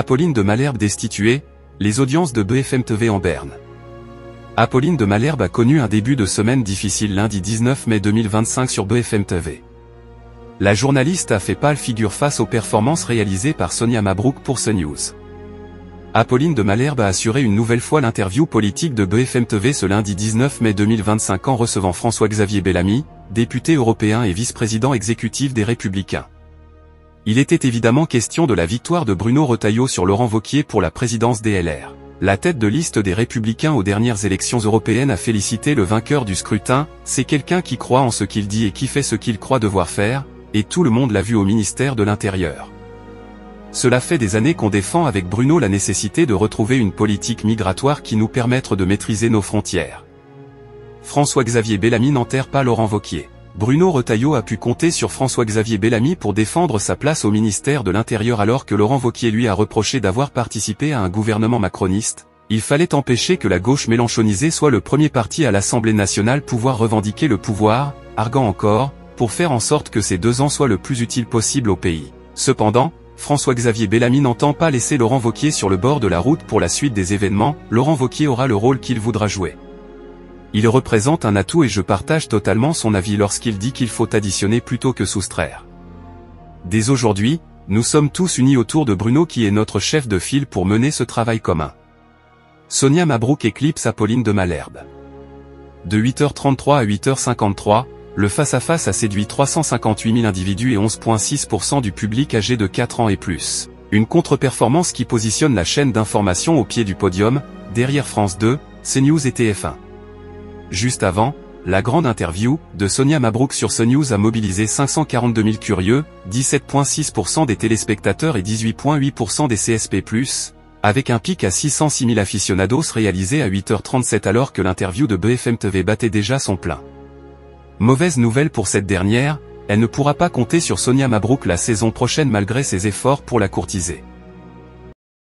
Apolline de Malherbe destituée, les audiences de BFM TV en berne. Apolline de Malherbe a connu un début de semaine difficile lundi 19 mai 2025 sur BFM TV. La journaliste a fait pâle figure face aux performances réalisées par Sonia Mabrouk pour CNews. Apolline de Malherbe a assuré une nouvelle fois l'interview politique de BFM TV ce lundi 19 mai 2025 en recevant François-Xavier Bellamy, député européen et vice-président exécutif des Républicains. Il était évidemment question de la victoire de Bruno Retailleau sur Laurent Wauquiez pour la présidence des LR. La tête de liste des Républicains aux dernières élections européennes a félicité le vainqueur du scrutin. C'est quelqu'un qui croit en ce qu'il dit et qui fait ce qu'il croit devoir faire, et tout le monde l'a vu au ministère de l'Intérieur. Cela fait des années qu'on défend avec Bruno la nécessité de retrouver une politique migratoire qui nous permette de maîtriser nos frontières. François-Xavier Bellamy n'enterre pas Laurent Wauquiez. Bruno Retailleau a pu compter sur François-Xavier Bellamy pour défendre sa place au ministère de l'Intérieur alors que Laurent Wauquiez lui a reproché d'avoir participé à un gouvernement macroniste. Il fallait empêcher que la gauche mélenchonisée soit le premier parti à l'Assemblée nationale pouvoir revendiquer le pouvoir, arguant encore, pour faire en sorte que ces 2 ans soient le plus utile possible au pays. Cependant, François-Xavier Bellamy n'entend pas laisser Laurent Wauquiez sur le bord de la route pour la suite des événements. Laurent Wauquiez aura le rôle qu'il voudra jouer. Il représente un atout et je partage totalement son avis lorsqu'il dit qu'il faut additionner plutôt que soustraire. Dès aujourd'hui, nous sommes tous unis autour de Bruno qui est notre chef de file pour mener ce travail commun. Sonia Mabrouk éclipse Apolline de Malherbe. De 8h33 à 8h53, le face-à-face a séduit 358 000 individus et 11,6% du public âgé de 4 ans et plus. Une contre-performance qui positionne la chaîne d'information au pied du podium, derrière France 2, CNews et TF1. Juste avant, la grande interview de Sonia Mabrouk sur CNews a mobilisé 542 000 curieux, 17,6% des téléspectateurs et 18,8% des CSP+, avec un pic à 606 000 aficionados réalisé à 8h37 alors que l'interview de BFM TV battait déjà son plein. Mauvaise nouvelle pour cette dernière, elle ne pourra pas compter sur Sonia Mabrouk la saison prochaine malgré ses efforts pour la courtiser.